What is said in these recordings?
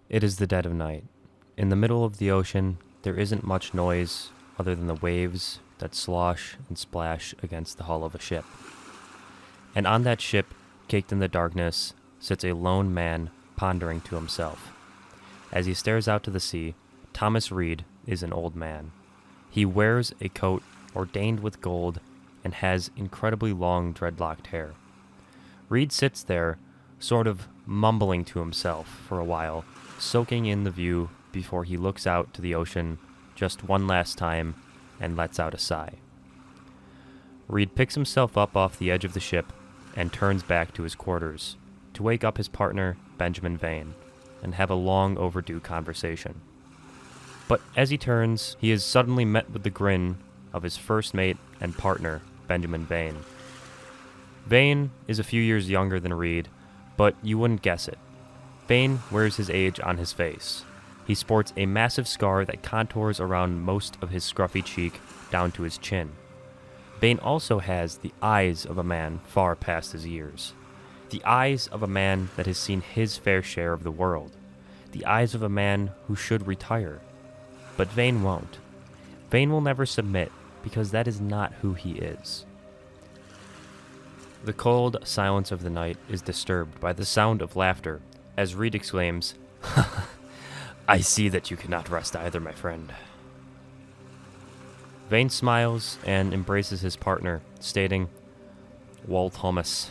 It is the dead of night. In the middle of the ocean, there isn't much noise other than the waves that slosh and splash against the hull of a ship. And on that ship, caked in the darkness, sits a lone man pondering to himself. As he stares out to the sea, Thomas Reed is an old man. He wears a coat ordained with gold and has incredibly long dreadlocked hair. Reed sits there, sort of mumbling to himself for a while, soaking in the view before he looks out to the ocean just one last time and lets out a sigh. Reed picks himself up off the edge of the ship and turns back to his quarters to wake up his partner, Benjamin Vane, and have a long overdue conversation. But as he turns, he is suddenly met with the grin of his first mate and partner, Benjamin Vane. Vane is a few years younger than Reed, but you wouldn't guess it. Vane wears his age on his face. He sports a massive scar that contours around most of his scruffy cheek down to his chin. Vane also has the eyes of a man far past his years. The eyes of a man that has seen his fair share of the world. The eyes of a man who should retire. But Vane won't. Vane will never submit because that is not who he is. The cold silence of the night is disturbed by the sound of laughter as Reed exclaims, "I see that you cannot rest either, my friend." Vane smiles and embraces his partner, stating, "Well, Thomas,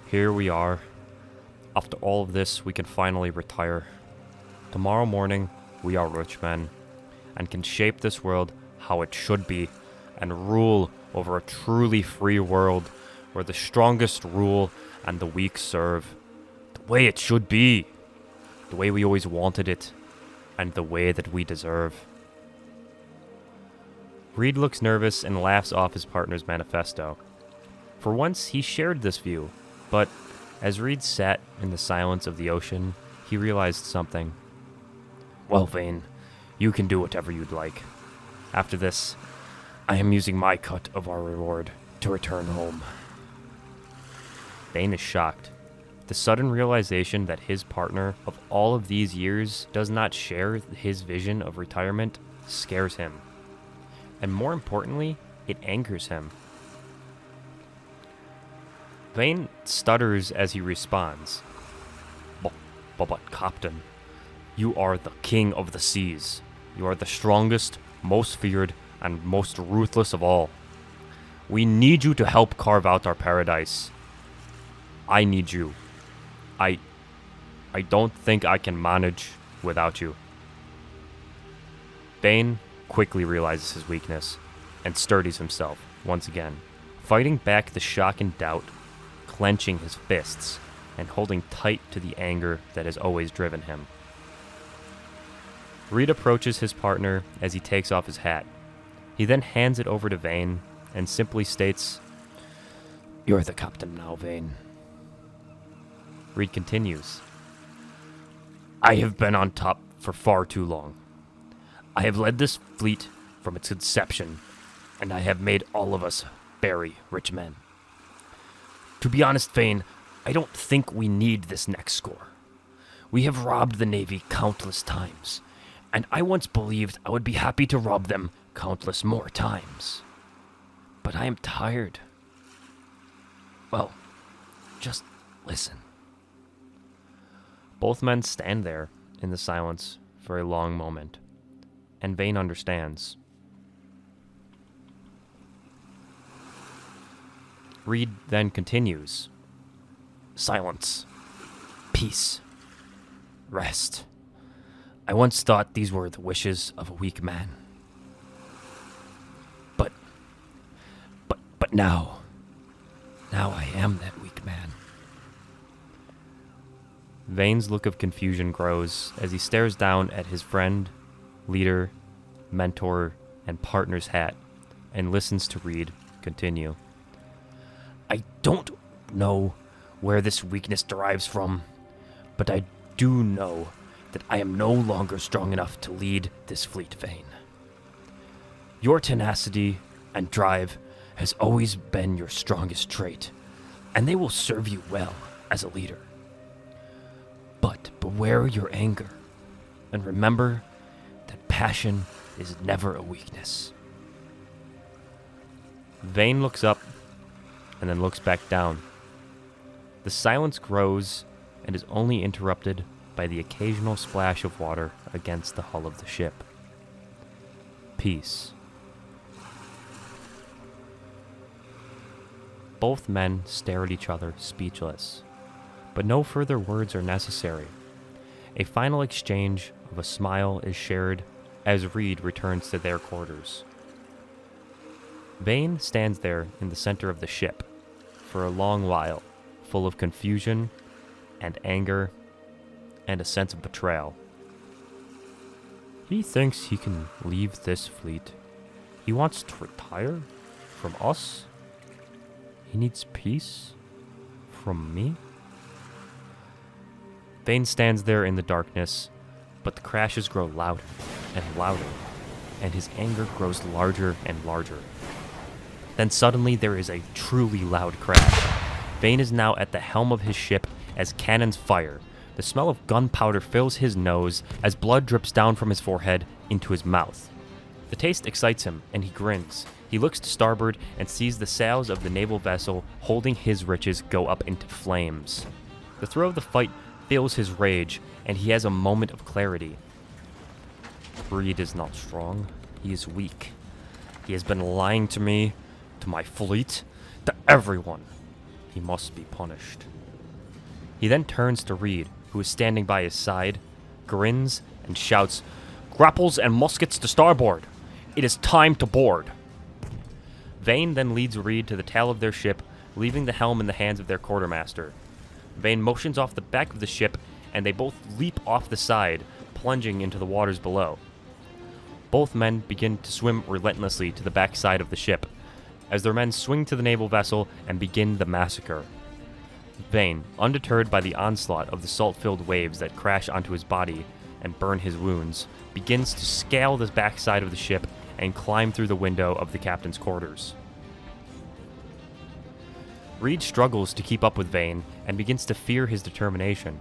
here we are. After all of this, we can finally retire. Tomorrow morning, we are rich men, and can shape this world how it should be, and rule over a truly free world where the strongest rule and the weak serve. The way it should be. The way we always wanted it, and the way that we deserve." Reed looks nervous and laughs off his partner's manifesto. For once, he shared this view, but as Reed sat in the silence of the ocean, he realized something. "Well, Vane, you can do whatever you'd like. After this, I am using my cut of our reward to return home." Vane is shocked. The sudden realization that his partner of all of these years does not share his vision of retirement scares him. And more importantly, it angers him. Vane stutters as he responds. But, Captain, you are the king of the seas. You are the strongest, most feared, and most ruthless of all. We need you to help carve out our paradise. I need you. I don't think I can manage without you." Vane quickly realizes his weakness and steadies himself once again, fighting back the shock and doubt, clenching his fists and holding tight to the anger that has always driven him. Reed approaches his partner as he takes off his hat. He then hands it over to Vane and simply states, "You're the captain now, Vane." Reed continues, "I have been on top for far too long. I have led this fleet from its inception, and I have made all of us very rich men. To be honest, Vane, I don't think we need this next score. We have robbed the Navy countless times, and I once believed I would be happy to rob them countless more times. But I am tired. Well, just listen." Both men stand there in the silence for a long moment, and Vane understands. Reed then continues. "Silence. Peace. Rest. I once thought these were the wishes of a weak man. But now I am that weak man." Vane's look of confusion grows as he stares down at his friend, leader, mentor, and partner's hat and listens to Reed continue. "I don't know where this weakness derives from, but I do know that I am no longer strong enough to lead this fleet, Vane. Your tenacity and drive has always been your strongest trait, and they will serve you well as a leader. But beware your anger And remember that passion is never a weakness. Vane looks up and then looks back down. The silence grows and is only interrupted by the occasional splash of water against the hull of the ship. Peace. Both men stare at each other, speechless, but no further words are necessary. A final exchange of a smile is shared as Reed returns to their quarters. Vane stands there in the center of the ship for a long while, full of confusion and anger and a sense of betrayal. He thinks he can leave this fleet. He wants to retire from us. He needs peace from me. Vane stands there in the darkness, but the crashes grow louder and louder, and his anger grows larger and larger. Then suddenly there is a truly loud crash. Vane is now at the helm of his ship as cannons fire. The smell of gunpowder fills his nose as blood drips down from his forehead into his mouth. The taste excites him, and he grins. He looks to starboard and sees the sails of the naval vessel holding his riches go up into flames. The thrill of the fight fills his rage, and he has a moment of clarity. Reed is not strong. He is weak. He has been lying to me, to my fleet, to everyone. He must be punished. He then turns to Reed, who is standing by his side, grins, and shouts, "Grapples and muskets to starboard! It is time to board!" Vane then leads Reed to the tail of their ship, leaving the helm in the hands of their quartermaster. Vane motions off the back of the ship, and they both leap off the side, plunging into the waters below. Both men begin to swim relentlessly to the back side of the ship, as their men swing to the naval vessel and begin the massacre. Vane, undeterred by the onslaught of the salt-filled waves that crash onto his body and burn his wounds, begins to scale the backside of the ship and climb through the window of the captain's quarters. Reed struggles to keep up with Vane and begins to fear his determination.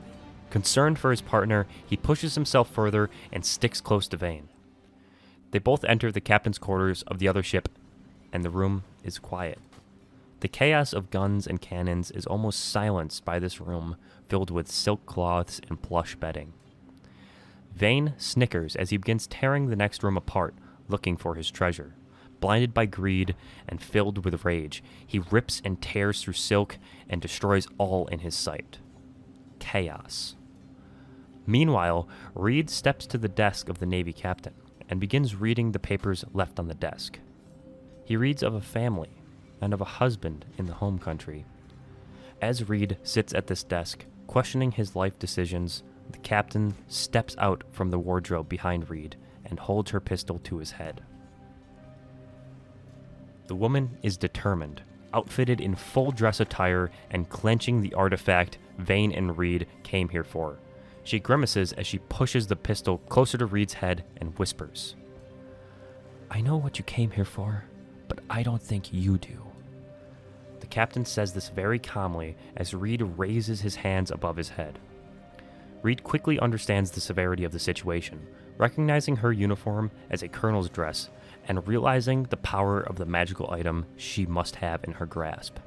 Concerned for his partner, he pushes himself further and sticks close to Vane. They both enter the captain's quarters of the other ship, and the room is quiet. The chaos of guns and cannons is almost silenced by this room filled with silk cloths and plush bedding. Vane snickers as he begins tearing the next room apart, looking for his treasure. Blinded by greed and filled with rage, he rips and tears through silk and destroys all in his sight. Chaos. Meanwhile, Reed steps to the desk of the Navy captain and begins reading the papers left on the desk. He reads of a family and of a husband in the home country. As Reed sits at this desk, questioning his life decisions, the captain steps out from the wardrobe behind Reed and holds her pistol to his head. The woman is determined, outfitted in full dress attire and clenching the artifact Vane and Reed came here for. She grimaces as she pushes the pistol closer to Reed's head and whispers, "I know what you came here for, but I don't think you do." The captain says this very calmly as Reed raises his hands above his head. Reed quickly understands the severity of the situation, recognizing her uniform as a colonel's dress and realizing the power of the magical item she must have in her grasp.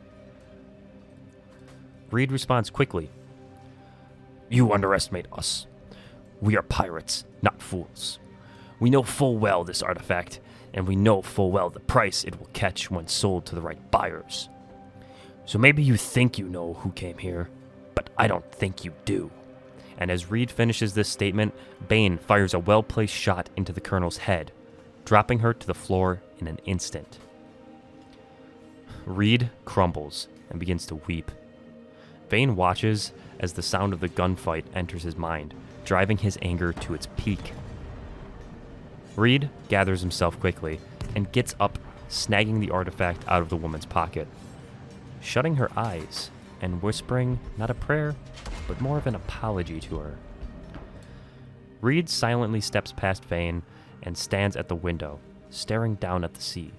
Reed responds quickly, "You underestimate us. We are pirates, not fools. We know full well this artifact, and we know full well the price it will catch when sold to the right buyers. So maybe you think you know who came here, but I don't think you do." And as Reed finishes this statement, Vane fires a well-placed shot into the colonel's head, dropping her to the floor in an instant. Reed crumbles and begins to weep. Vane watches as the sound of the gunfight enters his mind, driving his anger to its peak. Reed gathers himself quickly and gets up, snagging the artifact out of the woman's pocket, shutting her eyes and whispering not a prayer, but more of an apology to her. Reed silently steps past Vane and stands at the window, staring down at the sea.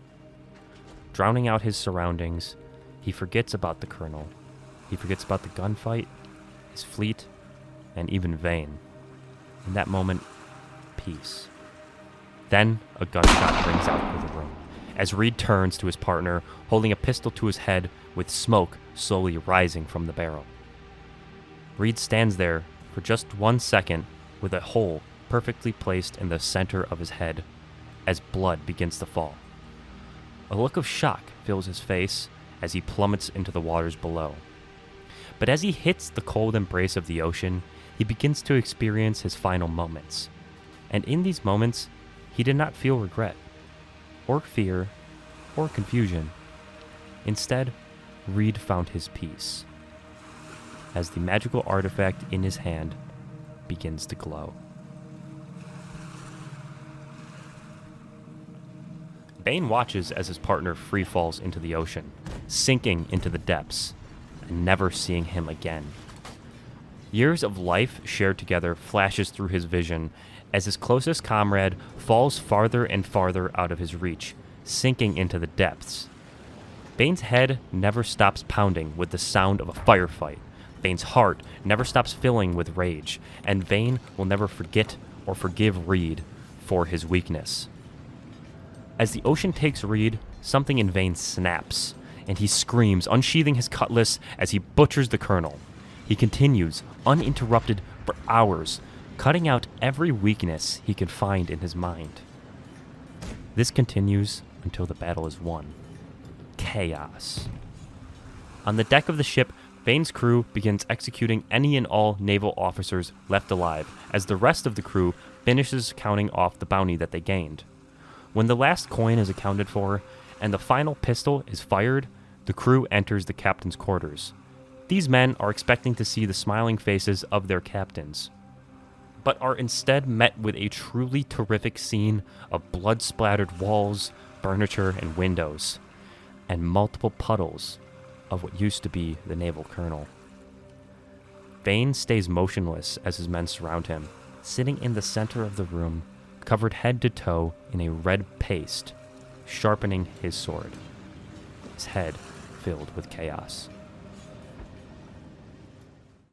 Drowning out his surroundings, he forgets about the colonel. He forgets about the gunfight, his fleet, and even Vane. In that moment, peace. Then a gunshot rings out of the room as Reed turns to his partner, holding a pistol to his head with smoke slowly rising from the barrel. Reed stands there for just 1 second with a hole perfectly placed in the center of his head as blood begins to fall. A look of shock fills his face as he plummets into the waters below. But as he hits the cold embrace of the ocean, he begins to experience his final moments. And in these moments, he did not feel regret, or fear, or confusion. Instead, Reed found his peace as the magical artifact in his hand begins to glow. Vane watches as his partner free falls into the ocean, sinking into the depths, and never seeing him again. Years of life shared together flashes through his vision as his closest comrade falls farther and farther out of his reach, sinking into the depths. Vane's head never stops pounding with the sound of a firefight. Vane's heart never stops filling with rage, and Vane will never forget or forgive Reed for his weakness. As the ocean takes Reed, something in Vane snaps, and he screams, unsheathing his cutlass as he butchers the colonel. He continues, uninterrupted for hours, cutting out every weakness he can find in his mind. This continues until the battle is won. Chaos. On the deck of the ship, Vane's crew begins executing any and all naval officers left alive, as the rest of the crew finishes counting off the bounty that they gained. When the last coin is accounted for, and the final pistol is fired, the crew enters the captain's quarters. These men are expecting to see the smiling faces of their captains, but are instead met with a truly terrific scene of blood-splattered walls, furniture, and windows, and multiple puddles of what used to be the naval colonel. Vane stays motionless as his men surround him, sitting in the center of the room, covered head to toe in a red paste, sharpening his sword, his head filled with chaos.